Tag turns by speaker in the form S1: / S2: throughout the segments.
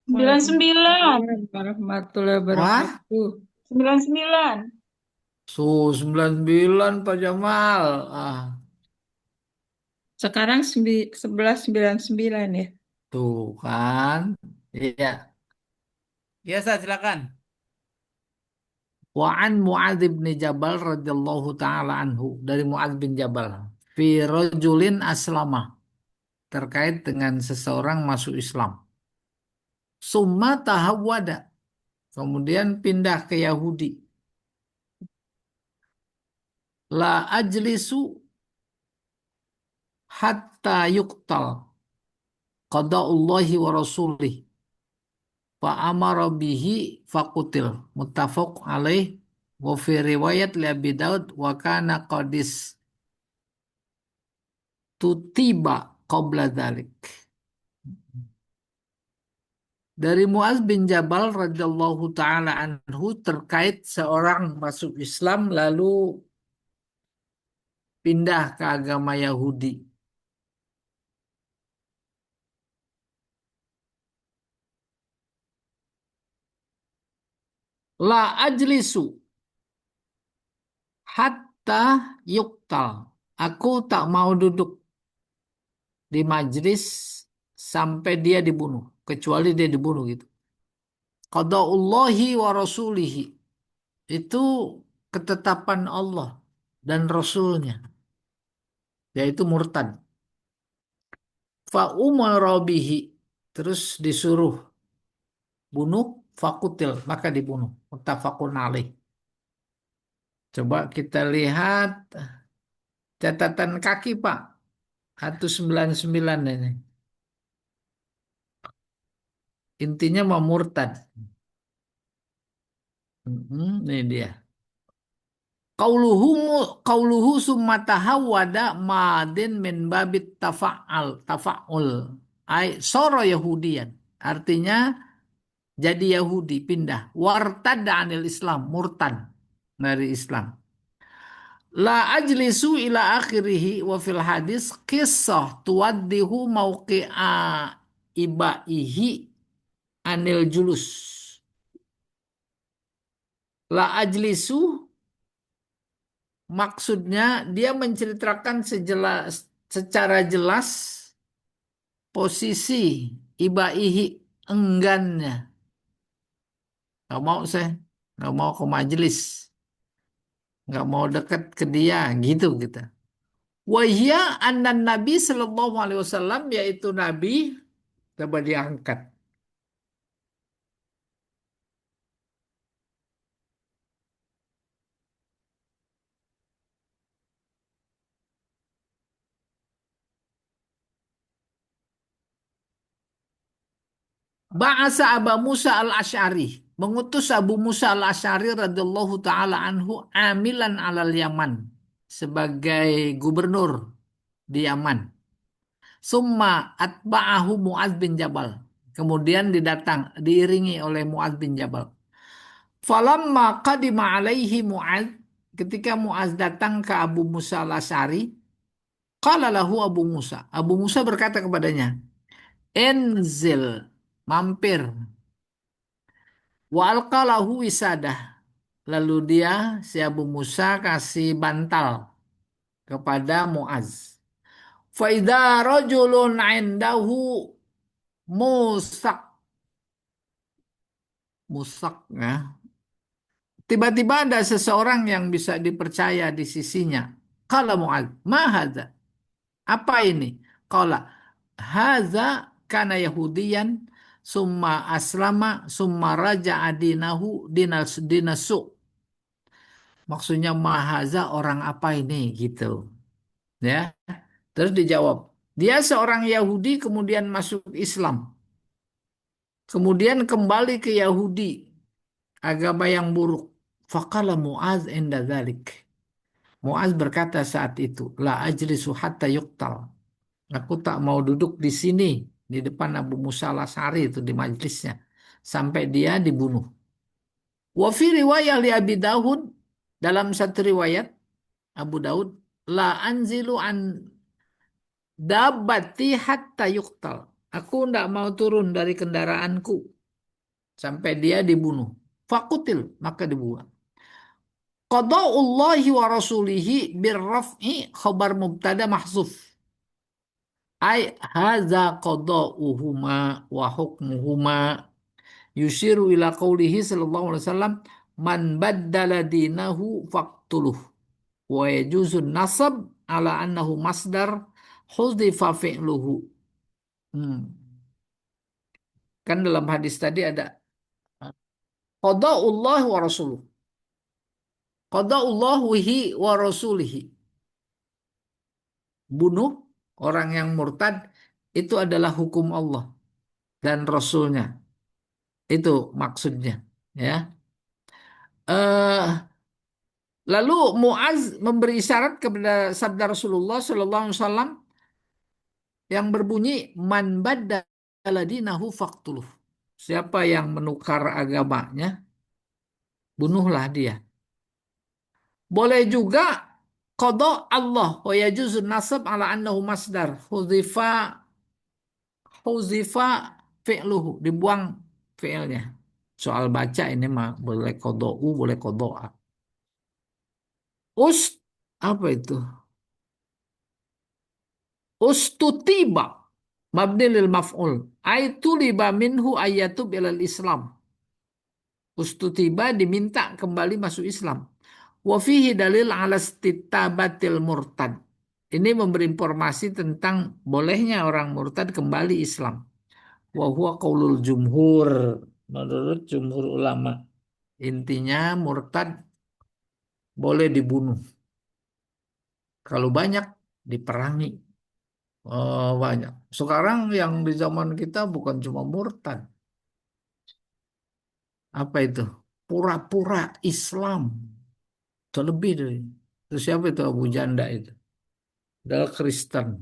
S1: 99.
S2: Waalaikumsalam warahmatullahi
S3: Wah,
S2: wabarakatuh.
S1: 99.
S3: 99 Pak Jamal. Ah,
S2: Sekarang 11.99 ya.
S3: tuh kan. Iya. Ya, Ustaz, silakan. Wa an Muadz bin Jabal radhiyallahu taala anhu, dari Muadz bin Jabal, fi rajulin aslama, terkait dengan seseorang masuk Islam. Summa tahawwada, kemudian pindah ke Yahudi. La ajlisu hatta yuqtal qada'ullahi wa rasulih fa amara bihi faqutil, muttafaq alaih. Wa fi riwayat li Abi Daud wa kana qadis tutiba qabla dzalik. Dari Muaz bin Jabal radhiyallahu taala anhu, terkait seorang masuk Islam lalu pindah ke agama Yahudi. La ajlisu hatta yuktal. Aku tak mau duduk di majlis sampai dia dibunuh, kecuali dia dibunuh gitu. Qadaullahi wa rasulihi, itu ketetapan Allah dan Rasulnya, yaitu murtad. Fa umara bihi, terus disuruh bunuh, fakutil, maka dibunuh. Muttafaqun alaih. Coba kita lihat catatan kaki Pak, 199 ini. Intinya mau murtad. Ini dia. Qauluhu qauluhu summa tahawwada madin min babit tafa'ul. Ai soro Yahudian. Artinya jadi Yahudi, pindah. Wartadda anil Islam, murtad dari Islam. La ajlisu ila akhirihi wa fil hadis kisah tuwaddihu mauqi'a ibaihi anil julus. La ajlisu maksudnya dia menceritakan secara jelas posisi ibaihi, enggannya. Nggak mau saya, nggak mau ke majelis, nggak mau dekat ke dia, gitu kita. Wahia anan Nabi Sallallahu Alaihi Wasallam, yaitu Nabi, coba diangkat. Ba'asa Abu Musa al-Ash'ari, mengutus Abu Musa al-Ash'ari radhiyallahu taala anhu amilan alal Yaman, sebagai gubernur di Yaman. Summa atba'ahu Mu'adz bin Jabal. Kemudian diiringi oleh Mu'adz bin Jabal. Falamma qadima alaihi Mu'adz, ketika Mu'adz datang ke Abu Musa al-Asy'ari, qala lahu Abu Musa. Abu Musa berkata kepadanya, "Enzil, mampir." Wa alqalahu wisadah. Lalu dia, si Abu Musa, kasih bantal kepada Mu'adz. Faidha rajulun indahu musak. Musak ya. Tiba-tiba ada seseorang yang bisa dipercaya di sisinya. Qala Mu'adz, ma hadza? Apa ini? Qala, hadza kana Yahudiyan summa aslama summa raja'a dinahu dinasu. Maksudnya mahaza, orang apa ini gitu. Ya. Terus dijawab, dia seorang Yahudi kemudian masuk Islam. Kemudian kembali ke Yahudi, agama yang buruk. Faqala Mu'az inda dzalik. Mu'az berkata saat itu, la ajlisu hatta yuqtal. Aku tak mau duduk di sini, di depan Abu Musa al-Asy'ari, itu di majlisnya, sampai dia dibunuh. Wa fi riwayah li Abi Dawud, dalam satu riwayat Abu Daud, la anzilu an dabbati hatta yuqtal. Aku tidak mau turun dari kendaraanku sampai dia dibunuh. Fakutil, maka dibunuh. Qada'ullahi wa rasulihi birraf'i khabar mubtada mahzuf. Ai hadza qada'uhuma wa hukmuhuma yushiru ila qawlihi sallallahu alaihi wasallam man baddala dinahu faqtuluh wa yajuzun nasab ala annahu masdar hudzifa fi'luhu. Hmm. Kan dalam hadis tadi ada qada'ullah wa rasuluh. Qada'ullahi wa rasulihi. Bunuh orang yang murtad itu adalah hukum Allah dan Rasulnya. Itu maksudnya. Ya. Eh, lalu Muaz memberi isyarat kepada sabda Rasulullah Sallallahu Alaihi Wasallam yang berbunyi man baddala dinahu faqtuluh. Siapa yang menukar agamanya, bunuhlah dia. Boleh juga qada Allah wa yajuzun nasab ala annahu masdar huzifa fi'luhu, dibuang fi'ilnya. Soal baca ini mah boleh qada'u, boleh qada'a. Ust apa itu? Ustutiba mabni lil maf'ul. Aitu liba minhu ayatub ilal Islam. Ustutiba diminta kembali masuk Islam. Wa fihi dalil ala istitabatil murtad. Ini memberi informasi tentang bolehnya orang murtad kembali Islam. Wa huwa qaulul jumhur. Menurut jumhur ulama. Intinya murtad boleh dibunuh. Kalau banyak diperangi. Oh, banyak. Sekarang yang di zaman kita bukan cuma murtad. Apa itu? Pura-pura Islam. Itu lebih dari. Terus siapa itu Abu Janda itu? Adalah Kristen.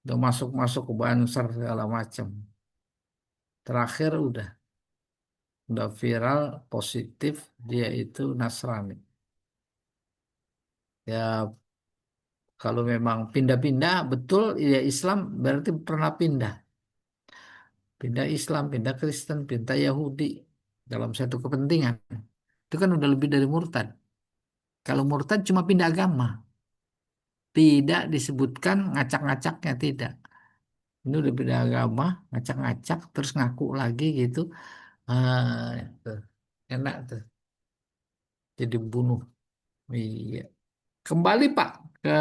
S3: Udah masuk-masuk ke Banser segala macam. Terakhir udah viral positif dia itu Nasrani. Ya kalau memang pindah-pindah betul ya Islam berarti pernah pindah. Pindah Islam, pindah Kristen, pindah Yahudi dalam satu kepentingan. Itu kan udah lebih dari murtad. Kalau murtad cuma pindah agama. Tidak disebutkan ngacak-ngacaknya, tidak. Ini udah pindah agama, ngacak-ngacak, terus ngaku lagi gitu. Tuh. Enak tuh. Jadi bunuh. Iya. Kembali Pak ke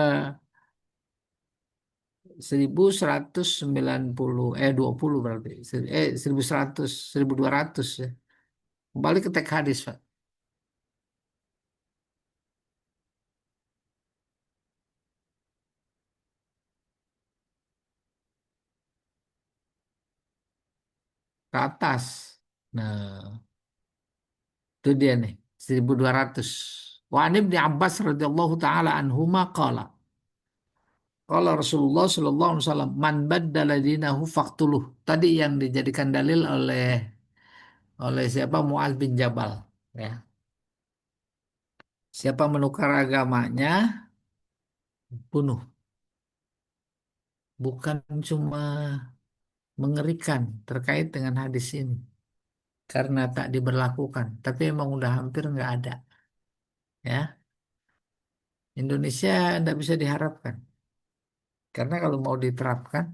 S3: 1190, 20 berarti. 1100, 1200 ya. Kembali ke teks hadis Pak. Ke atas. Nah, itu dia nih, 1200. Wa an Ibnu Abbas radhiyallahu taala anhuma qala. Qala Rasulullah sallallahu alaihi wasallam, man baddala dinahu faqtuluh. Tadi yang dijadikan dalil oleh siapa? Muaz bin Jabal, ya. Siapa menukar agamanya, bunuh. Bukan cuma mengerikan terkait dengan hadis ini karena tak diberlakukan, tapi emang udah hampir nggak ada, ya. Indonesia tidak bisa diharapkan. Karena kalau mau diterapkan,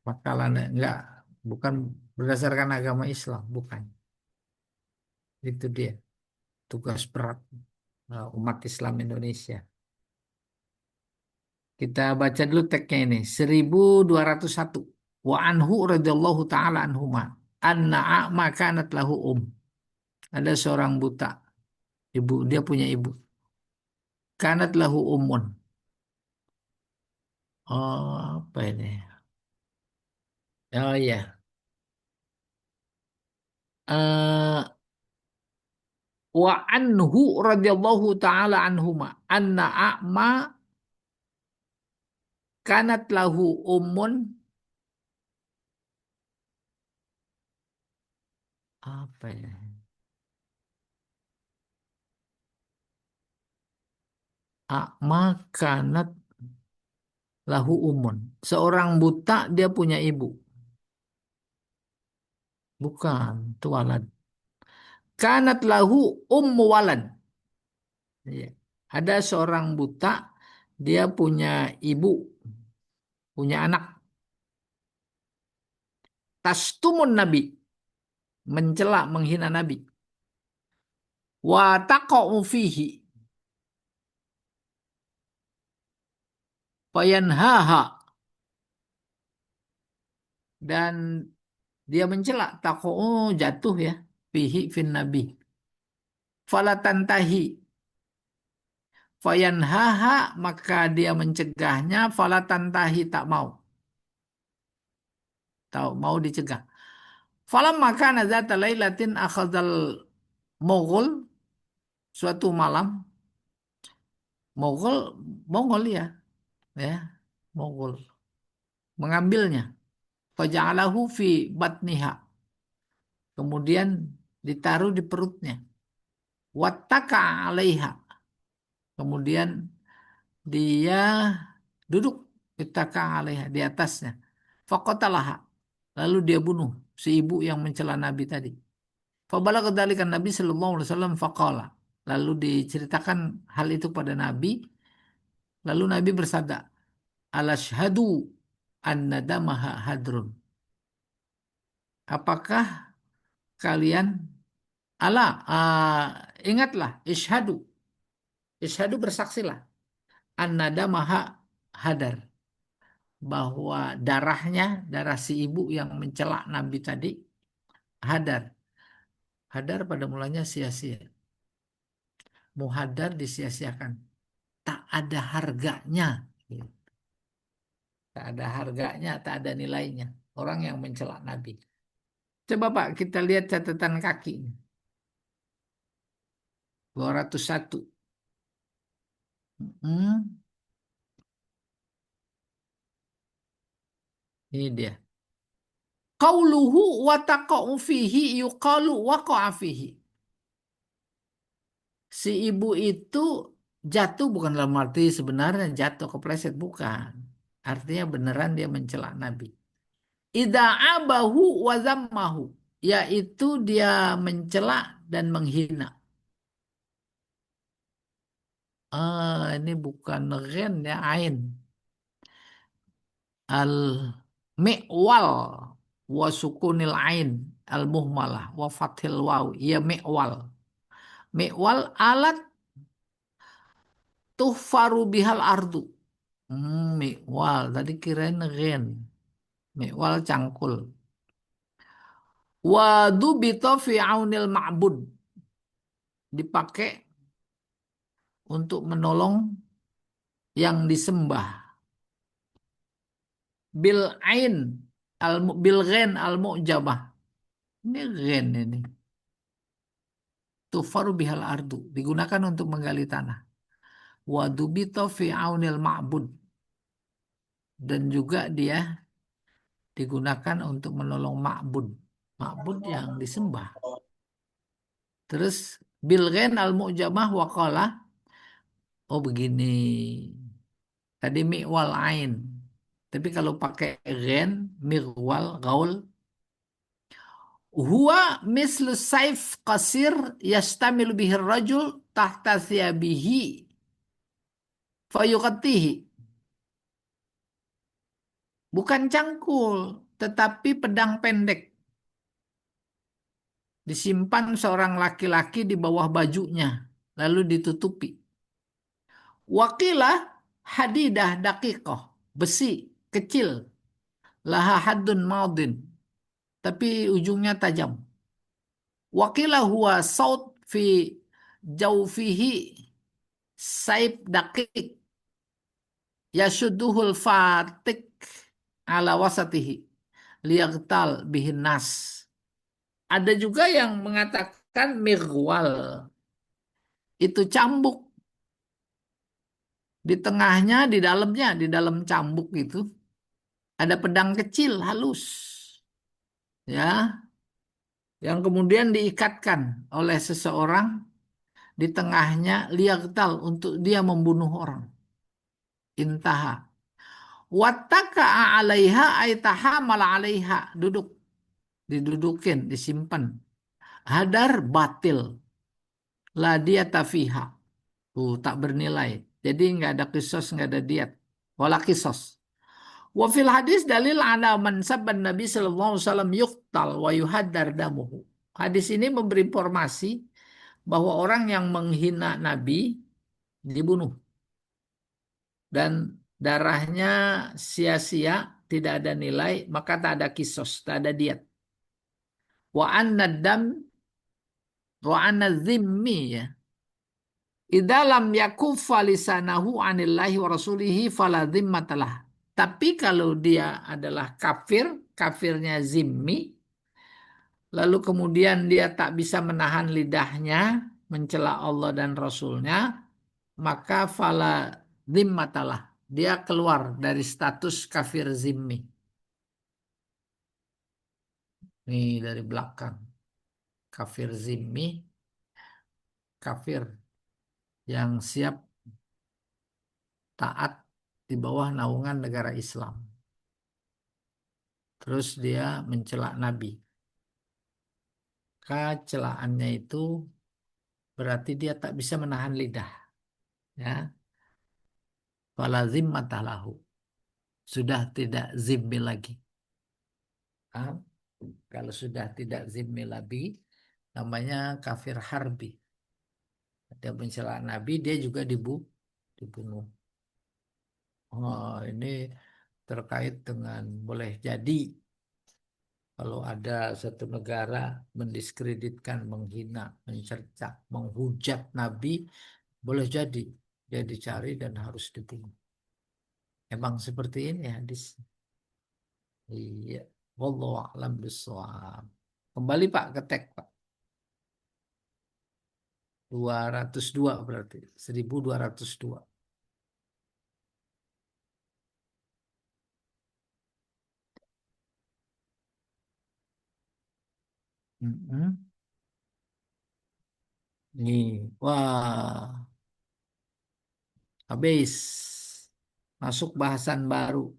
S3: bakalan enggak, bukan berdasarkan agama Islam, bukan. Itu dia tugas berat umat Islam Indonesia. Kita baca dulu teksnya ini, 1201. Wa anhu radhiyallahu taala anhuma anna a'ma kanat lahu Ada seorang buta, ibu dia punya ibu. Kanat lahu ummun. Oh, apa ini? Oh iya. Eh wa anhu radhiyallahu taala anhuma anna a'ma kanat lahu ummun, apa ya? A'ma kanat lahu ummun. Seorang buta dia punya ibu. Bukan, itu walad. Kanat lahu ummu walad. Iya. Ada seorang buta, dia punya ibu, punya anak. Tastumun nabi, mencela, menghina nabi. Wa taqa'u fihi, fayanhaha, dan dia mencela, taqa'u jatuh ya, fihi fin nabi. Falatantahi, fayanhaha, maka dia mencegahnya, falatantahi, tak mau. Tahu mau dicegah. Falam maka nazata lailatin akhadal Mughal, suatu malam, Mughal, Mongol ya, Mughal mengambilnya. Faja'alahu fi batniha, kemudian ditaruh di perutnya. Wattaka 'alaiha, kemudian dia duduk, ittaka 'alaiha, di atasnya. Faqatalaha, lalu dia bunuh si ibu yang mencela Nabi tadi. Fabalagha dzalika Nabi sallallahu alaihi wasallam faqala, lalu diceritakan hal itu pada Nabi, lalu Nabi bersabda, "Alashhadu anna damaha hadrun." Apakah kalian Allah, ingatlah, ishadu bersaksilah, an-nada maha hadar, bahwa darahnya, darah si ibu yang mencela Nabi tadi, hadar. Hadar pada mulanya sia-sia. Muhadar disia-siakan. Tak ada harganya. Tak ada harganya, tak ada nilainya. Orang yang mencela Nabi. Coba Pak, kita lihat catatan kaki. 201. Hmm, ini dia. Qauluhu wa taqa'u fihi yuqalu waqa'a fihi. Si ibu itu jatuh bukan dalam arti sebenarnya jatuh kepleset, bukan. Artinya beneran dia mencela Nabi. Idza abahu wa zammahu, yaitu dia mencela dan menghina. Ini bukan ghen ya, ain. Al mi'wal wa sukunil ain al muhmalah wa fathil waw, ya mi'wal. Mi'wal alat tuhfaru bihal ardu. Mi'wal. Tadi kirain gen. Mi'wal cangkul. Wadubito fi aunil ma'bud. Dipakai untuk menolong yang disembah. Bil ain. Bil gen al mu'jabah. Ini gen ini. Tuhfaru bihal ardu. Digunakan untuk menggali tanah. Wadubito fi aunil ma'bud. Dan juga dia digunakan untuk menolong ma'bud. Ma'bud yang disembah. Terus bilghen al-mu'jamah waqala. Oh begini. Tadi mi'wal ain. Tapi kalau pakai ghen, mi'wal, gaul. Huwa mislu saif qasir yastamilu bihir rajul tahta thiyabihi fayuqatihi. Bukan cangkul, tetapi pedang pendek. Disimpan seorang laki-laki di bawah bajunya, lalu ditutupi. Wakilah hadidah daqiqah, besi kecil, laha haddun maudin, tapi ujungnya tajam. Wakilah huwa saut fi jaufihi saib daqiq yasudduhul fatik ala wasatihi liyaqtal bihin nas. Ada juga yang mengatakan mirwal, itu cambuk. Di tengahnya, di dalamnya, di dalam cambuk itu ada pedang kecil halus, ya, yang kemudian diikatkan oleh seseorang di tengahnya liaqtal, untuk dia membunuh orang. Intaha. Wattaka 'alaiha ay tahamala 'alaiha, duduk didudukin, disimpan. Hadar batil, la diyata fiha. Tak bernilai. Jadi nggak ada kisos, nggak ada diat. Wala kisos. Wa fil hadis dalil ala man sabban Nabi sallallahu alaihi wasallam yuqtal wa yuhaddar damuhu. Hadis ini memberi informasi bahwa orang yang menghina Nabi dibunuh dan darahnya sia-sia, tidak ada nilai, maka tak ada kisos, tak ada diat. Wa anna dam wa anna zimmi ya. Idza lam yakuffa lisanahu anillahi wa rasulihi fala dhimmatalah. Tapi kalau dia adalah kafir, kafirnya zimmi, lalu kemudian dia tak bisa menahan lidahnya mencela Allah dan Rasulnya, maka fala dhimmatalah. Dia keluar dari status kafir zimmi. Nih dari belakang. Kafir zimmi, kafir yang siap taat di bawah naungan negara Islam. Terus dia mencela Nabi. Kecelaannya itu berarti dia tak bisa menahan lidah. Ya, fala zimmatah lahu. Sudah tidak zimmi lagi. Paham? Kalau sudah tidak zimmi lagi, namanya kafir harbi. Dia mencela Nabi, dia juga dibunuh. Oh, ini terkait dengan boleh jadi kalau ada satu negara mendiskreditkan, menghina, mencerca, menghujat Nabi, boleh jadi dia dicari dan harus dibunuh. Emang seperti ini hadis. Iya. Wallahu a'lam bishawab. Kembali Pak ke teks Pak. 202 berarti. 1202. Mm-mm. Nih, wah, habis masuk bahasan baru.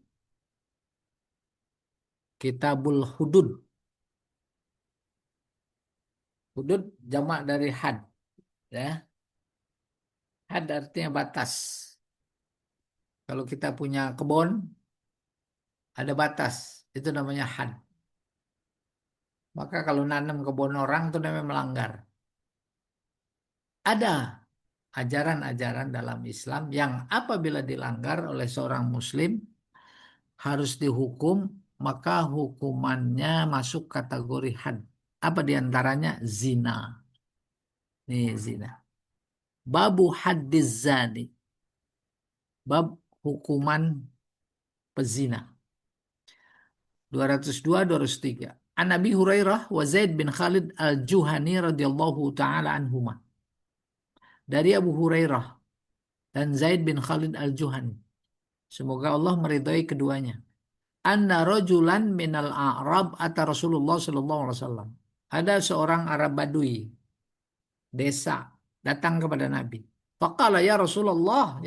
S3: Kitabul Hudud. Hudud jamak dari had, ya. Had artinya batas. Kalau kita punya kebun, ada batas. Itu namanya had. Maka kalau nanam kebun orang itu namanya melanggar. Ada ajaran-ajaran dalam Islam yang apabila dilanggar oleh seorang muslim harus dihukum, maka hukumannya masuk kategori had. Apa diantaranya? Zina. Nih zina. Babu haddiz zani. Bab hukuman pezina. 202, 203. An Abi Hurairah wa Zaid bin Khalid al-Juhani radhiyallahu taala anhuma. Dari Abu Hurairah dan Zaid bin Khalid al-Juhani. Semoga Allah meridhai keduanya. Anna rajulan minal A'rab ata Rasulullah sallallahu alaihi wasallam. Ada seorang Arab Badui desa datang kepada Nabi. Faqala ya Rasulullah,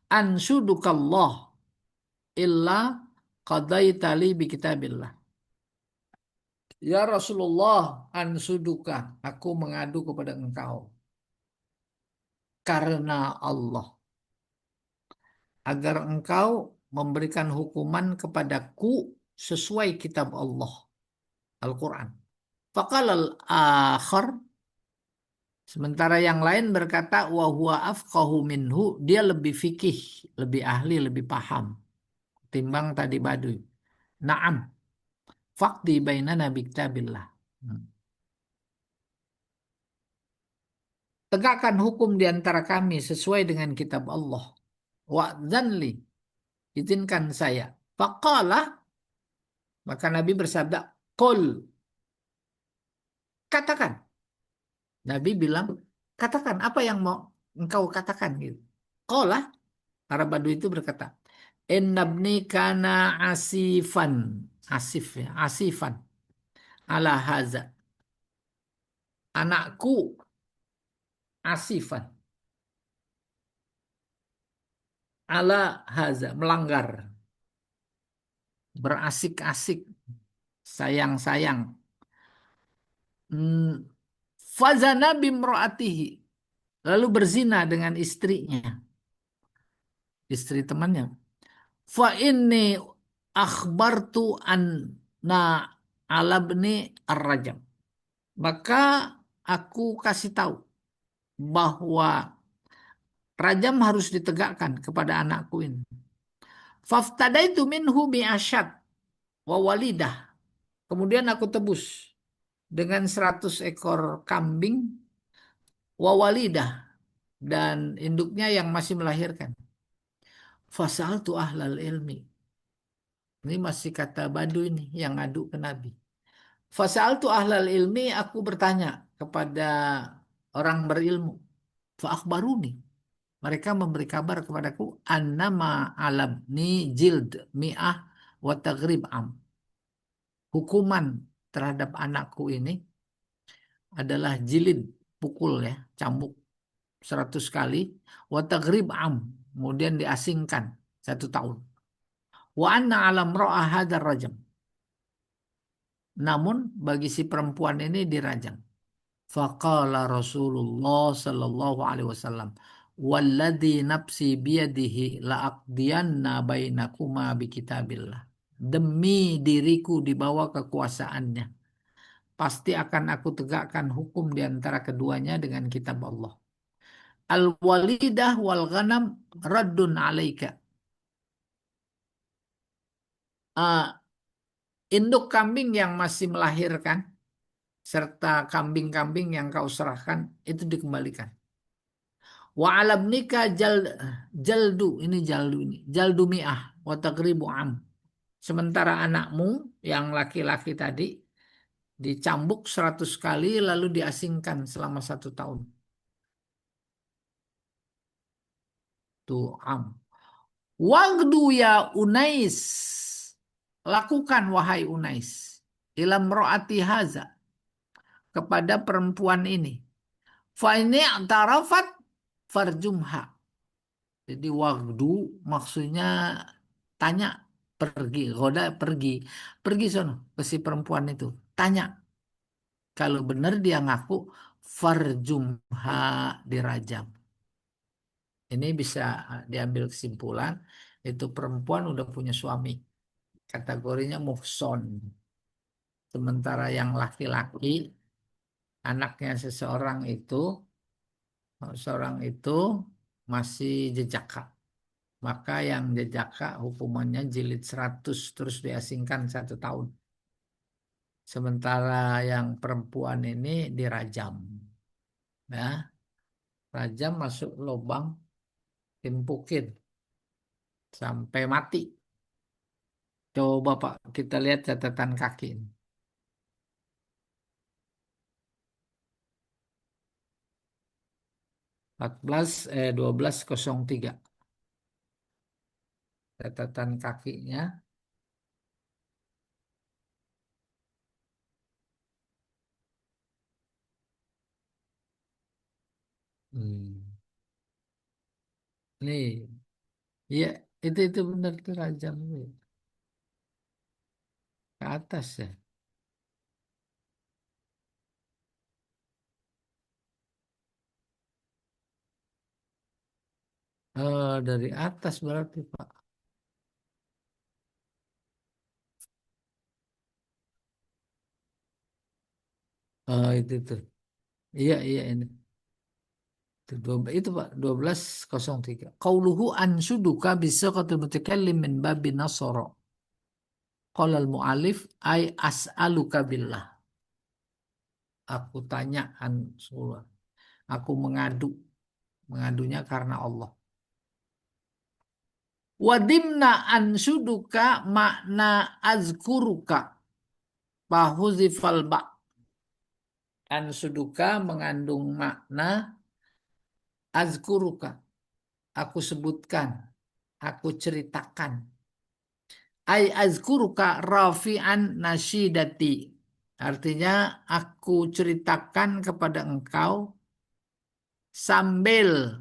S3: ansudukallah illa qadaita li bi kitabillah. Ya Rasulullah, ansuduka, aku mengadu kepada engkau karena Allah agar engkau memberikan hukuman kepadaku sesuai kitab Allah, Al-Quran. Faqala al-akhar, sementara yang lain berkata wa huwa afqahu minhu, dia lebih fikih, lebih ahli, lebih paham timbang tadi Baduy. Naam, faqdi bainana bi kitabillah. Hmm. Tegakkan hukum di antara kami sesuai dengan kitab Allah. Wa'dzanli, izinkan saya. Faqala, maka Nabi bersabda, qul, katakan. Nabi bilang, katakan apa yang mau engkau katakan gitu. Qala, Arab Badu itu berkata, innabni kana asifan, asif ya, asifan ala haza. Anakku asifan ala haza, melanggar, berasik-asik sayang-sayang. Hmm, Fazana bimro'atihi. Lalu berzina dengan istrinya, istri temannya. Fa inni akhbartu anna alabni ar-rajam. Maka aku kasih tahu bahwa rajam harus ditegakkan kepada anakku ini. Faftadaitu minhu bi'asyad wa walidah. Kemudian aku tebus dengan 100 ekor kambing wa walidah dan induknya yang masih melahirkan. Fasaltu ahlal ilmi. Ini masih kata Badu ini yang ngadu ke Nabi. Fasaltu ahlal ilmi, aku bertanya kepada orang berilmu. Fa akhbaruni. Mereka memberi kabar kepadaku annama alabni jild mi'ah wa taghrib am. Hukuman terhadap anakku ini adalah jilid, pukul ya, cambuk 100 kali, wa taghrib am, kemudian diasingkan 1 tahun. Wa anna alam ro'ah hadar rajam. Namun bagi si perempuan ini dirajam. Faqala Rasulullah sallallahu alaihi wasallam, "Walladzi nafsi biyadihi la'aqdiyanna bainakuma bikitabillah." Demi diriku di bawah kekuasaannya, pasti akan aku tegakkan hukum di antara keduanya dengan kitab Allah. Al-walidah wal ghanam raddun alaika. Ah, induk kambing yang masih melahirkan serta kambing-kambing yang kau serahkan itu dikembalikan. Wa alabnika jaldu, ini jaldu ini jaldu mi'ah wa taqribu am. Sementara anakmu yang laki-laki tadi dicambuk 100 kali lalu diasingkan selama 1 tahun. Tuh am. Wagdu ya Unais. Lakukan wahai Unais. Ilam ro'ati haza. Kepada perempuan ini. Fa ini tarafat farjumha. Jadi wagdu maksudnya tanya, pergi, roda pergi. Pergi sono ke si perempuan itu. Tanya. Kalau benar dia ngaku, farjumha, dirajam. Ini bisa diambil kesimpulan, itu perempuan udah punya suami. Kategorinya muhson. Sementara yang laki-laki, anaknya seorang itu masih jejaka. Maka yang jejaka hukumannya jilid 100 terus diasingkan 1 tahun. Sementara yang perempuan ini dirajam. Ya, rajam masuk lubang, timpukin sampai mati. Coba Pak, kita lihat catatan kaki ini. 1203. Catatan kakinya. Hmm. Nih, iya itu benar tuh rajam tuh. Ke atas ya. Dari atas berarti Pak. Itu tuh. Iya iya ini. Itu Pak 1203. Qauluhu ansuduka bisaqatul mutakallim min babi nasara. Qala al-mu'alif ay as'aluka billah. Aku tanya ansulullah. Aku mengadu. Mengadunya karena Allah. Wadimna ansuduka makna azkuruka. Bahuzifal ba. Ansuduka mengandung makna azkuruka. Aku sebutkan. Aku ceritakan. Ay azkuruka rafi'an nasyidati. Artinya aku ceritakan kepada engkau sambil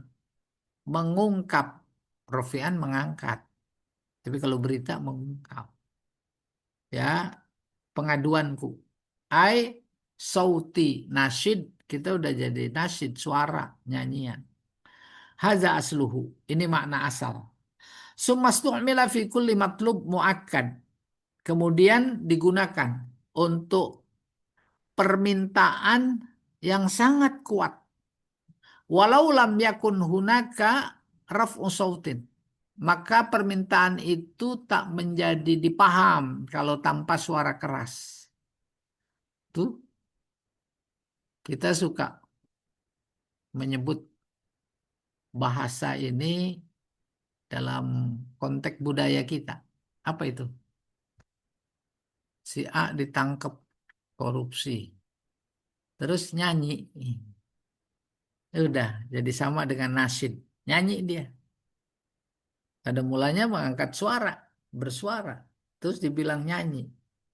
S3: mengungkap. Rafi'an mengangkat. Tapi kalau berita mengungkap. Ya, pengaduanku. Ai sauti nasyid, kita udah jadi nasyid, suara, nyanyian. Haza asluhu, ini makna asal. Summastu'mila fi kulli matlub muakkad. Kemudian digunakan untuk permintaan yang sangat kuat. Walau lam yakun hunaka raf'u sautin. Maka permintaan itu tak menjadi dipaham kalau tanpa suara keras. Tuh, kita suka menyebut bahasa ini dalam konteks budaya kita. Apa itu? Si A ditangkap korupsi. Terus nyanyi. Ya udah, jadi sama dengan nasyid. Nyanyi dia. Pada mulanya mengangkat suara, bersuara. Terus dibilang nyanyi.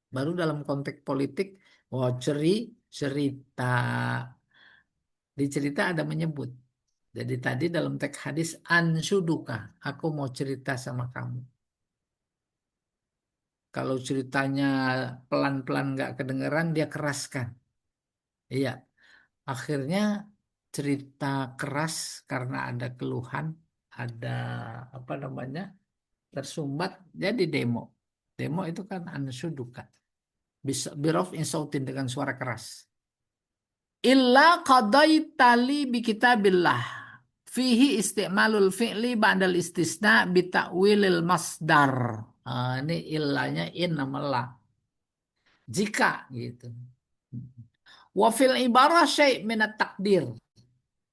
S3: Baru dalam konteks politik, oh cerita. Di cerita ada menyebut. Jadi tadi dalam teks hadis, ansyuduka, aku mau cerita sama kamu. Kalau ceritanya pelan-pelan nggak kedengeran, dia keraskan. Iya, akhirnya cerita keras karena ada keluhan, ada apa namanya, tersumbat, jadi demo. Demo itu kan ansyuduka. Bisa birof insautin dengan suara keras. Illa qadaitali bi kitabillah. Fihi istimalul fi'li ba'dal istisna bita'wilil masdar. Ini illanya in nama la. Jika gitu. Wa fil ibarah syai' minat takdir.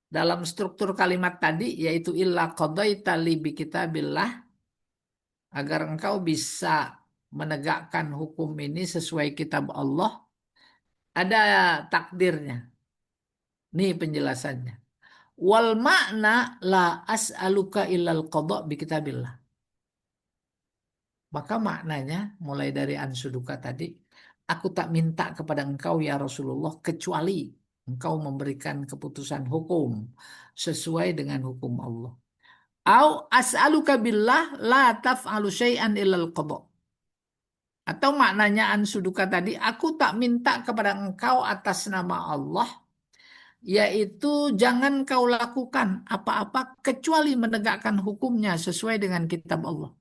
S3: Dalam struktur kalimat tadi yaitu illa qadaita li bi kitabillah, agar engkau bisa menegakkan hukum ini sesuai kitab Allah, ada takdirnya. Nih penjelasannya. Wal makna la as'aluka illal qada bi kitabillah. Maka maknanya mulai dari ansuduka tadi, aku tak minta kepada engkau ya Rasulullah kecuali engkau memberikan keputusan hukum sesuai dengan hukum Allah. Au as'aluka billah la taf'alu syai'an illal qada. Atau maknanya ansuduka tadi, aku tak minta kepada engkau atas nama Allah, yaitu jangan kau lakukan apa-apa kecuali menegakkan hukumnya sesuai dengan kitab Allah.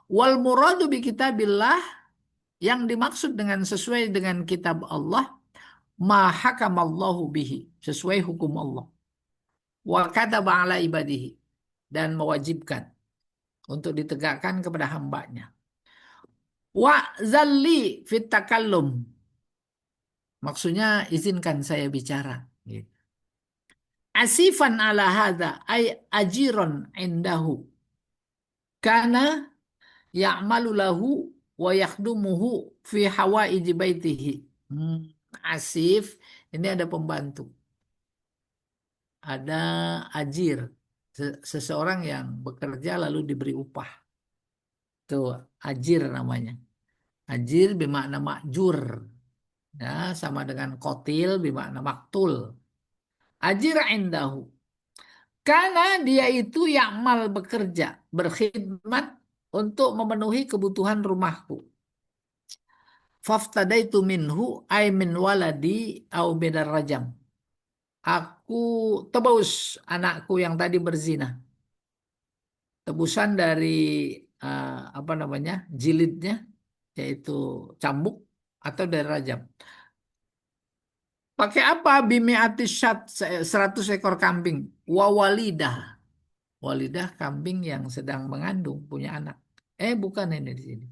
S3: Wal muradu bi kitabillah, yang dimaksud dengan sesuai dengan kitab Allah, ma hakamallahu bihi, sesuai hukum Allah. Wa kataba ala ibadihi, dan mewajibkan untuk ditegakkan kepada hambanya. Wa zalli fit takallum, maksudnya izinkan saya bicara. Asifan ala hadza ay ajiron indahu kana ya'malu lahu wa yakhdumuhu fi hawaiji baitihi. Hmm, Asif, ini ada pembantu, ada ajir, seseorang yang bekerja lalu diberi upah. Itu ajir namanya. Ajir bermakna makjur, ya, sama dengan kotil bermakna maktul. Ajir indahu, karena dia itu yakmal, bekerja, berkhidmat untuk memenuhi kebutuhan rumahku. Faftadaitu minhu ay min waladi au bedar rajam. Aku tebus anakku yang tadi berzina. Tebusan dari apa namanya, jilidnya, yaitu cambuk, atau dari rajam. Pakai apa? Bimi'ati syat, 100 ekor kambing. Wa walidah. Walidah kambing yang sedang mengandung, punya anak. Bukan ini di sini.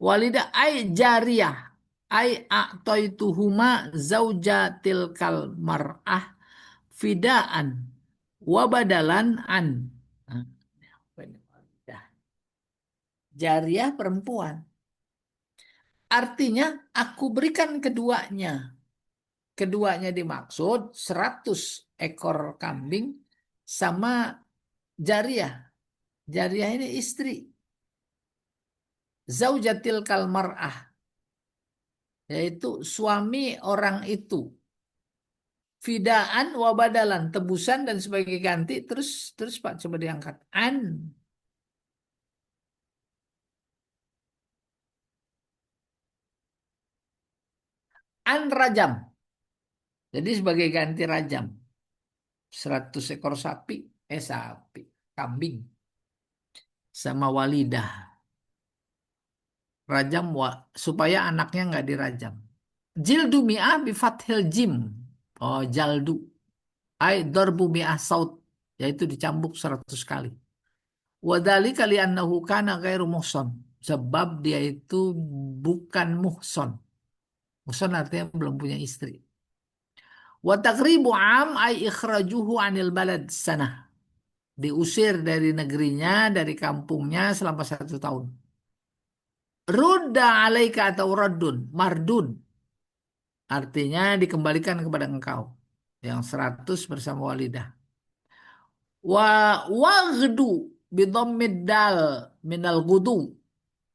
S3: Walidah ay jariyah. Ay a'toituhuma zaujatil kal mar'ah fidaan wabadalan an. Nah, apa ini walidah? Jariyah perempuan. Artinya aku berikan keduanya. Keduanya dimaksud 100 ekor kambing sama jariyah. Jariyah ini istri. Zaujatil kal mar'ah, yaitu suami orang itu. Fidaan wabadalan, tebusan dan sebagai ganti. Terus Pak coba diangkat. An. An rajam. Jadi sebagai ganti rajam. 100 ekor sapi. Sapi. Kambing. Sama walidah. Rajam supaya anaknya nggak dirajam. Jildu mi'ah bifathil jim. Oh, jaldu. Ay darbu mi'ah saut. Yaitu dicambuk 100 kali. Wadali kali annahu kana ghairu muhson. Sebab dia itu bukan muhson. Muhson artinya belum punya istri. Wa taqribu am ay ikhrajuhu anil balad sanah. Diusir dari negerinya, dari kampungnya selama 1 tahun. Rudda alaika atau radun, mardun. Artinya dikembalikan kepada engkau. Yang 100 bersama walidah. Waghdu bidhammid dal minal gudu.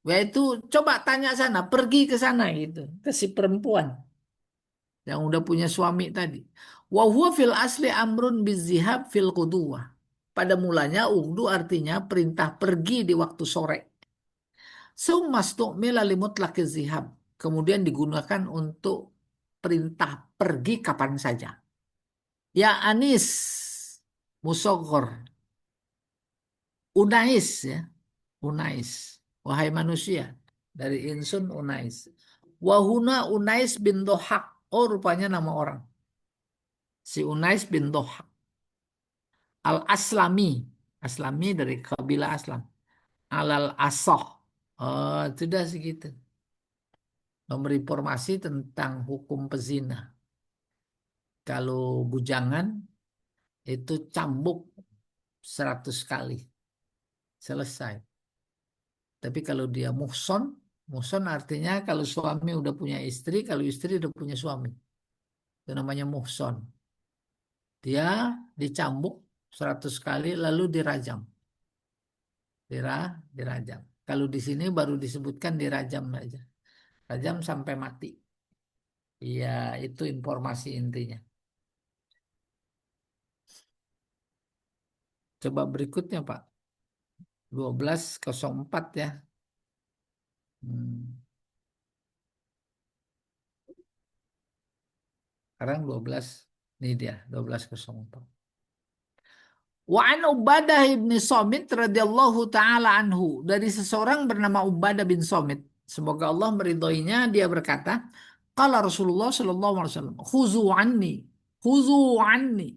S3: Yaitu coba tanya sana, pergi ke sana gitu, ke si perempuan yang udah punya suami tadi. Wa huwa fil asli amrun bizihab fil quduwah. Pada mulanya ugdu artinya perintah pergi di waktu sore. Summa stu'mila limutlaqi zihab. Kemudian digunakan untuk perintah pergi kapan saja. Ya Anis Musoghor. Unais ya. Unais. Wahai manusia. Dari insun Unais. Wahuna Unais bin Dohak. Oh rupanya nama orang. Si Unais bin Dohak. Al-Aslami. Aslami dari kabilah Aslam. Alal Asoh. Oh sudah segitu. Memberi informasi tentang hukum pezina. Kalau bujangan itu cambuk 100 kali. Selesai. Tapi kalau dia muhson, muhson artinya kalau suami udah punya istri, kalau istri udah punya suami. Itu namanya muhson. Dia dicambuk 100 kali lalu dirajam. Dirajam. Kalau di sini baru disebutkan dirajam aja. Rajam sampai mati. Iya, itu informasi intinya. Coba berikutnya, Pak. 1204 ya. Hmm. Sekarang 12. Ini dia, 1204. Wa an Ubadah bin Somit radhiyallahu taala anhu, dari seseorang bernama Ubadah bin Somit, semoga Allah meridhoinya, dia berkata, qala Rasulullah sallallahu alaihi wasallam, khuzu anni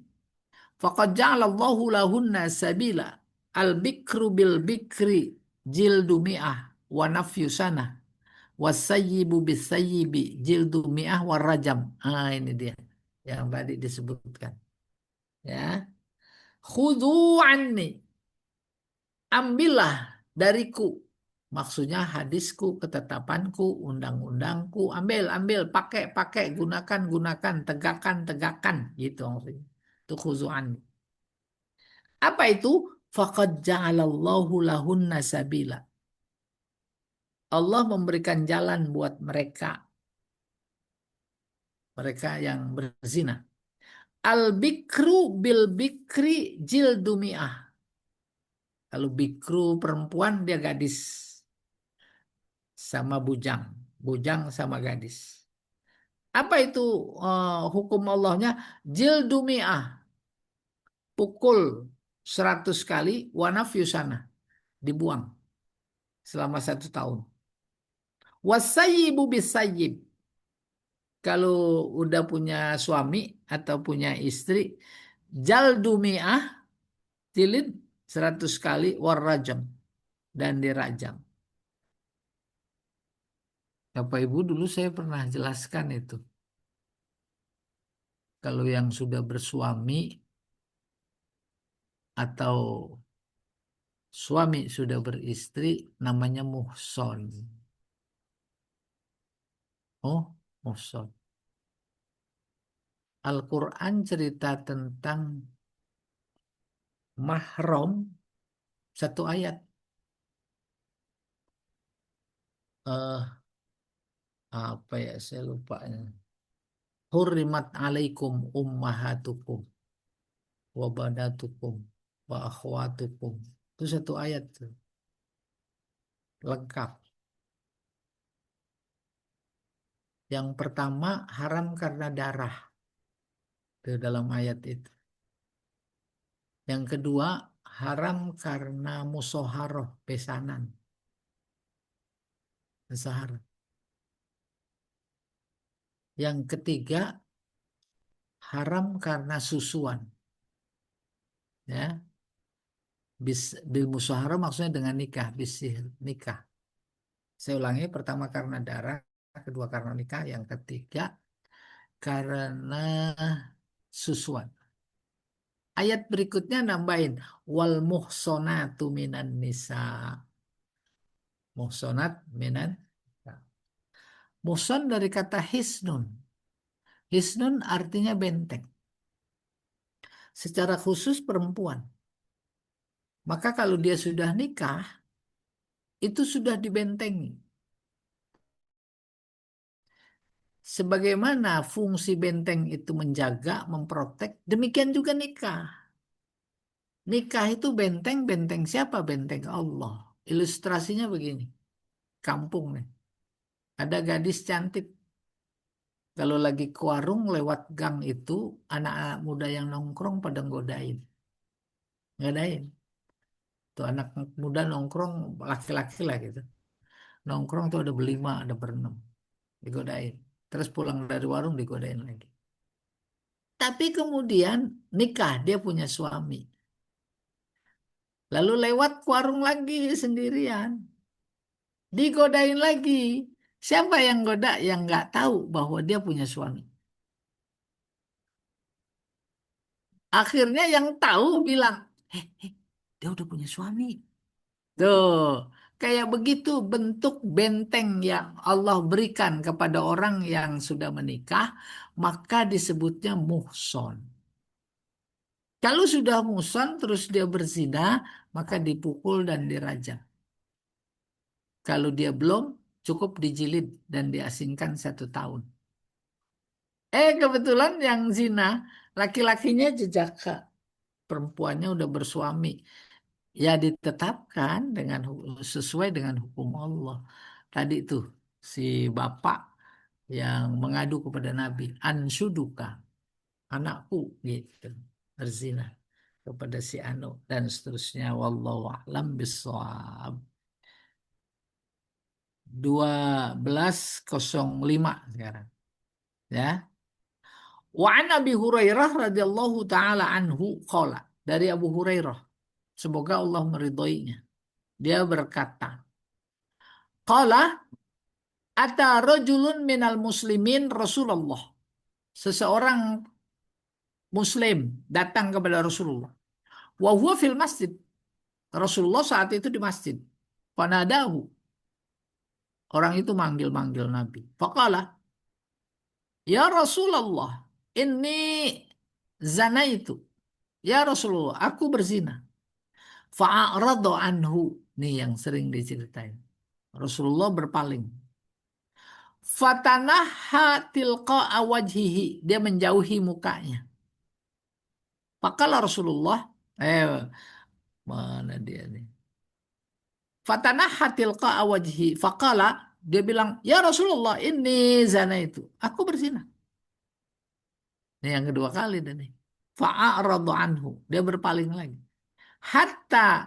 S3: faqad ja'ala Allahu lahunna sabila al-bikru bil bikri jildu mi'ah wa nafyu sanah wasayyibu bis sayyibi jildu mi'ah wa rajam. Ini dia yang tadi disebutkan ya. Khudhu anni. Ambillah dariku. Maksudnya hadisku, ketetapanku, undang-undangku. Ambil, ambil, pakai, pakai, gunakan, gunakan, tegakkan, tegakkan. Gitu maksudnya. Itu khudhu anni. Apa itu? Faqad ja'alallahu lahunna sabila. Allah memberikan jalan buat mereka. Mereka yang berzina. Al-bikru bil bikri jildumi'ah. Kalau bikru perempuan dia gadis sama bujang, bujang sama gadis. Apa itu hukum Allahnya? Jildu mi'ah, pukul 100 kali, wanaf yusana, dibuang selama 1 tahun. Wasayibu bisayib, kalau udah punya suami atau punya istri, jaldu mi'ah, jilid 100 kali, warrajam, dan dirajam. Bapak Ibu dulu saya pernah jelaskan itu. Kalau yang sudah bersuami atau suami sudah beristri namanya muhson. Oh, muhson. Al-Quran cerita tentang mahram 1 ayat. eh Apa ya, saya lupa. Hurrimat alaikum ummahatukum wa banatukum wa akhwatukum. Itu 1 ayat tuh. Lengkap. Yang pertama haram karena darah, itu dalam ayat itu. Yang kedua haram karena musoharoh, pesanan, musaharah. Yang ketiga haram karena susuan, ya. Bil musaharah maksudnya dengan nikah, bisih nikah. Saya ulangi, pertama karena darah, kedua karena nikah, yang ketiga karena susuan. Ayat berikutnya nambahin wal muhsonatu minan nisa. Muhsonat minan nisa. Muhson dari kata hisnun. Hisnun artinya benteng. Secara khusus perempuan. Maka kalau dia sudah nikah, itu sudah dibentengi. Sebagaimana fungsi benteng itu menjaga, memprotek, demikian juga nikah. Nikah itu benteng, benteng siapa? Benteng Allah. Ilustrasinya begini, kampung nih. Ada gadis cantik. Kalau lagi ke warung lewat gang itu, anak-anak muda yang nongkrong pada ngodain. Ngodain. Tuh anak muda nongkrong, laki-laki lah gitu. Nongkrong tuh ada berlima, ada berenam. Digodain. Terus pulang dari warung digodain lagi. Tapi kemudian nikah, dia punya suami. Lalu lewat ke warung lagi sendirian. Digodain lagi. Siapa yang goda? Yang nggak tahu bahwa dia punya suami. Akhirnya yang tahu bilang, dia udah punya suami. Tuh, kayak begitu bentuk benteng yang Allah berikan kepada orang yang sudah menikah, maka disebutnya muhson. Kalau sudah muhson terus dia berzina, maka dipukul dan dirajam. Kalau dia belum, cukup dijilid dan diasingkan 1 tahun. Kebetulan yang zina, laki-lakinya jejaka, perempuannya udah bersuami. Ya ditetapkan dengan sesuai dengan hukum Allah. Tadi tuh si bapak yang mengadu kepada Nabi, ansuduka, anakku gitu, berzina kepada si Anu dan seterusnya. Wallahu a'lam bishawab. 12:05 sekarang. Ya. Wa an Abi Hurairah radhiyallahu taala anhu qala. Dari Abu Hurairah, semoga Allah meridhoinya. Dia berkata, qala ata rajulun minal muslimin Rasulullah. Seseorang muslim datang kepada Rasulullah. Wa huwa fil masjid. Rasulullah saat itu di masjid. Fanadahu. Orang itu manggil-manggil Nabi. Faqala, ya Rasulullah, ini zana itu. Ya Rasulullah, aku berzina. Fa'aradu anhu. Nih yang sering diceritain. Rasulullah berpaling. Fatanaha tilqa'a wajhihi. Dia menjauhi mukanya. Faqala Rasulullah. Mana dia nih? Fatanaha tilqa'a wajhi. Faqala. Dia bilang, ya Rasulullah, ini zina itu. Aku berzina. Ini yang kedua kali dan nih. Fa'aradu anhu. Dia berpaling lagi. Hatta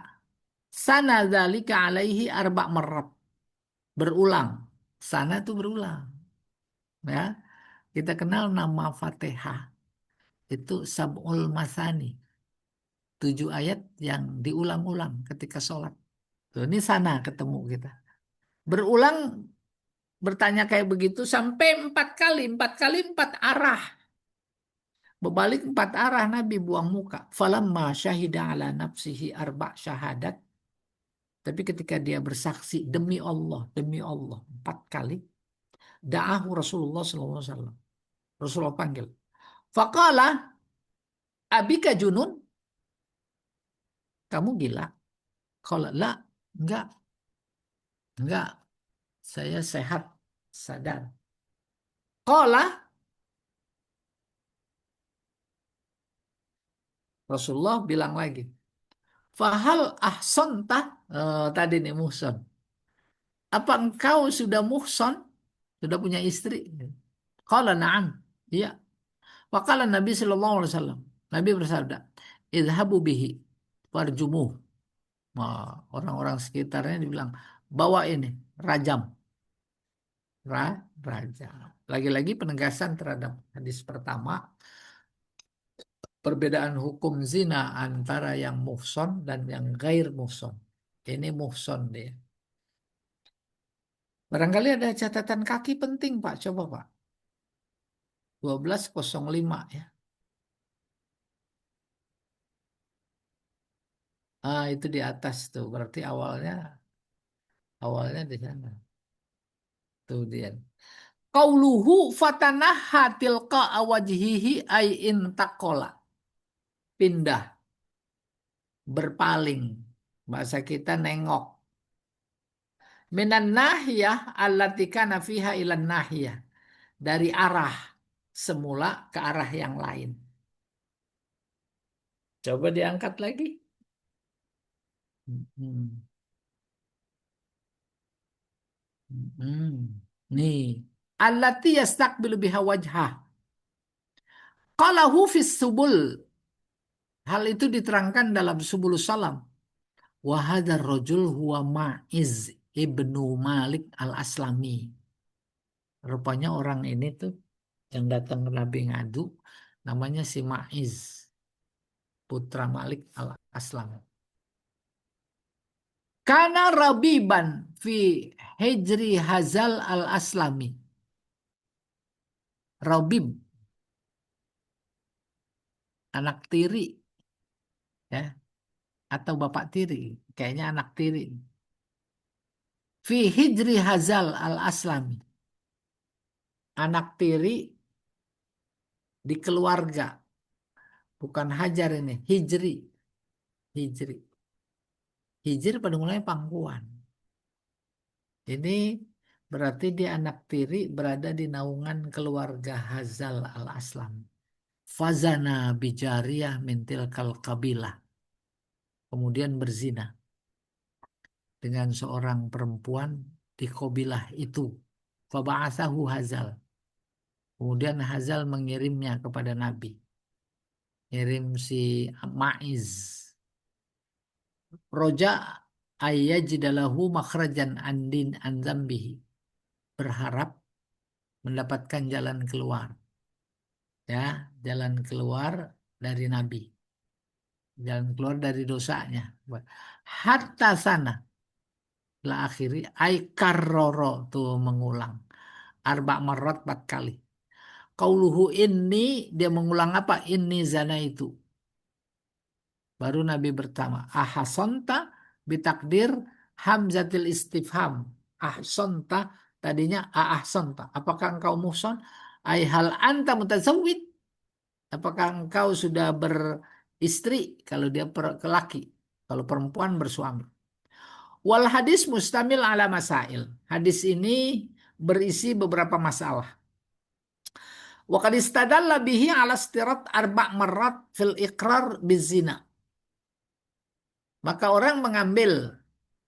S3: sana dzalika alaihi arba' marrat. Berulang. Sana itu berulang. Ya, kita kenal nama Fatihah. Itu Sab'ul Masani. 7 ayat yang diulang-ulang ketika sholat. Tuh, ini sana ketemu kita. Berulang bertanya kayak begitu sampai 4 kali. 4 kali 4 arah. Berbalik 4 arah Nabi buang muka. Falamma syahida ala nafsihi arba' syahadat. Tapi ketika dia bersaksi demi Allah 4 kali. Da'ahu Rasulullah SAW. Rasulullah panggil. Faqala abika junun. Kamu gila? Kalau la, enggak. Enggak. Saya sehat, sadar. Qala Rasulullah bilang lagi. Fahal ahsanta. Tadi nih muhson. Apa engkau sudah muhson? Sudah punya istri? Qala na'am. Iya. Faqala Nabi sallallahu alaihi wasallam. Nabi bersabda, "Idhabu bihi farjumuh." Wah, orang-orang sekitarnya dibilang, "Bawa ini, rajam." Rajam. Lagi-lagi penegasan terhadap hadis pertama, perbedaan hukum zina antara yang muhson dan yang gair muhson. Ini muhson dia. Barangkali ada catatan kaki penting, Pak. Coba, Pak. 1205 ya. Ah, itu di atas tuh. Berarti awalnya di sana. Tuh dia. Qauluhu fatanaha tilqa awajhihi ay intaqala. Pindah, berpaling. Bahasa kita nengok. Minan nahiyah allati kana fiha ilan nahiyah. Dari arah semula ke arah yang lain. Coba diangkat lagi. Hmm. Hmm. Nih. Allati yastaqbilu biha wajhah. Qalahu fis subul. Hal itu diterangkan dalam Subulus Salam. Wahadar rojul huwa Ma'iz ibnu Malik al-Aslami. Rupanya orang ini tuh yang datang ke Nabi ngadu, namanya si Ma'iz, putra Malik al-Aslami. Kana rabiban fi hijri Hazal al-Aslami. Rabib, anak tiri, ya, atau bapak tiri, kayaknya anak tiri. Fi hijri Hazal al-Aslami. Anak tiri di keluarga. Bukan hajar ini, hijri. Hijri. Hijri pada mulanya pangkuan. Ini berarti dia anak tiri berada di naungan keluarga Hazal al-Aslam. Fazana bijariyah mintil kal kabilah. Kemudian berzina dengan seorang perempuan di kabilah itu. Faba'athahu Hazal. Kemudian Hazal mengirimnya kepada Nabi. Ngirim si Ma'iz. Roja ayyajidalahu makhrajan andin anzambihi. Berharap mendapatkan jalan keluar. Ya, jalan keluar dari Nabi. Jalan keluar dari dosanya. Hatta sana. Lah akhiri ay karroro tuh mengulang. Arba marot 4 kali. Qauluhu inni dia mengulang apa? Inni zana itu. Baru Nabi bertama. Ahasonta bitakdir hamzatil istifham. Ahsonta tadinya ahsonta. Apakah engkau muhson? Ay hal anta mutazawwid. Apakah engkau sudah beristri? Kalau dia laki. Kalau perempuan bersuami. Wal hadis mustamil ala masail. Hadis ini berisi beberapa masalah. Wa qad istadalla bihi ala istirat 4 marat fil iqrar bizina. Maka orang mengambil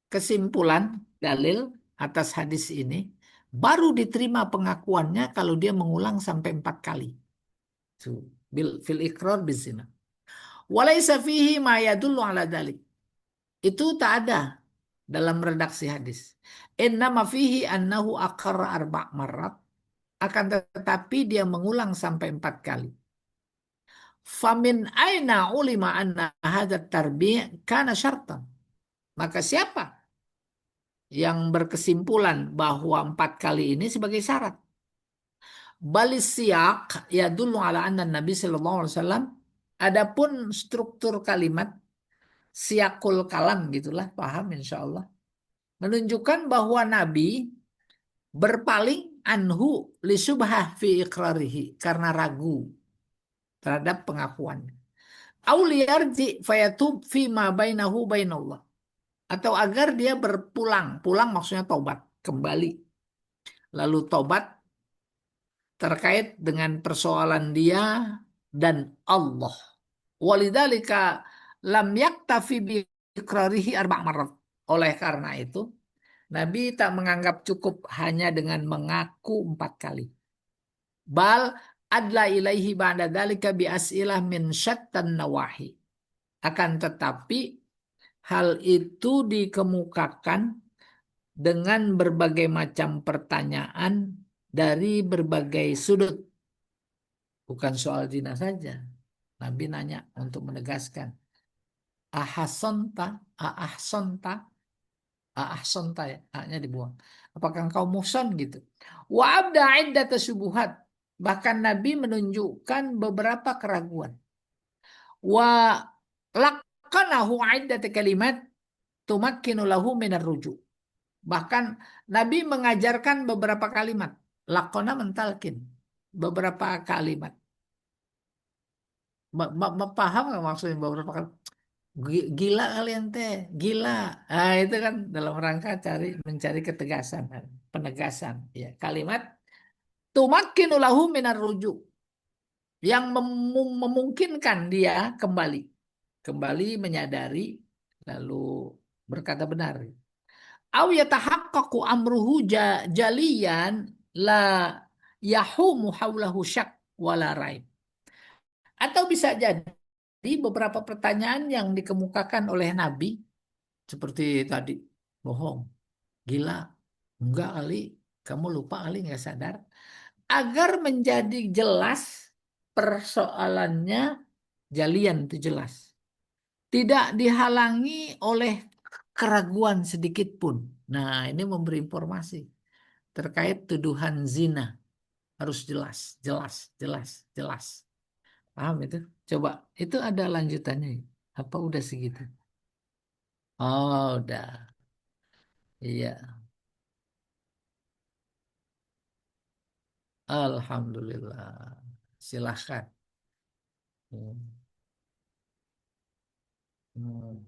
S3: kesimpulan dalil atas hadis ini baru diterima pengakuannya kalau dia mengulang sampai 4 kali. Bil fil iqrar bizina. Walaysa fihi ma yadullu ala dalik. Itu tak ada dalam redaksi hadis. Innama fihi annahu aqarra 4 marat. Akan tetapi dia mengulang sampai 4 kali. Famin aina ulima anna hadat tarbi' kana syartan. Maka siapa yang berkesimpulan bahwa 4 kali ini sebagai syarat? Balis siyak ya dulu ala anna Nabi sallallahu alaihi wasallam. Adapun struktur kalimat siakul kalam gitulah, paham insya Allah. Menunjukkan bahwa Nabi berpaling anhu li subhah fi iqrarihi karena ragu terhadap pengakuan. Auliyarji fayatub fi ma bainahu bainallah. Atau agar dia berpulang. Pulang maksudnya tobat. Kembali. Lalu tobat terkait dengan persoalan dia dan Allah. Walidhalika lam yaktafi bi iqrarihi 4 marat. Oleh karena itu Nabi tak menganggap cukup hanya dengan mengaku 4 kali. Bal adla ilaihi ba'da dzalika bi as'ilah min syattan nawahi. Akan tetapi hal itu dikemukakan dengan berbagai macam pertanyaan dari berbagai sudut. Bukan soal zina saja. Nabi nanya untuk menegaskan. Ahasonta, ahsonta, ahsonta ya, A-nya dibuang. Apakah engkau muhson gitu? Wa abda iddata syubuhat. Bahkan Nabi menunjukkan beberapa keraguan. Wa laqanahu iddata kalimat tumakkinu lahu minar rujuk. Bahkan Nabi mengajarkan beberapa kalimat. Lakona mentalkin. Beberapa kalimat. Paham nggak maksudnya beberapa kalimat? Gila kalian teh, gila. Ah, itu kan dalam rangka mencari ketegasan, penegasan. Ya, kalimat tumakkinu lahu minar rujuk. Yang memungkinkan dia kembali menyadari lalu berkata benar. Au yatahaqqaqu amruhu jaliyan la yahumu haulahu syak wala raib. Atau bisa jadi beberapa pertanyaan yang dikemukakan oleh Nabi seperti tadi, bohong, gila, enggak kali, kamu lupa kali nggak sadar, agar menjadi jelas persoalannya, jalian itu jelas. Tidak dihalangi oleh keraguan sedikit pun. Nah, ini memberi informasi terkait tuduhan zina. Harus jelas, jelas, jelas, jelas. Paham itu? Coba, itu ada lanjutannya. Apa udah segitu? Oh, udah. Iya. Alhamdulillah. Silahkan. Hmm. Hmm.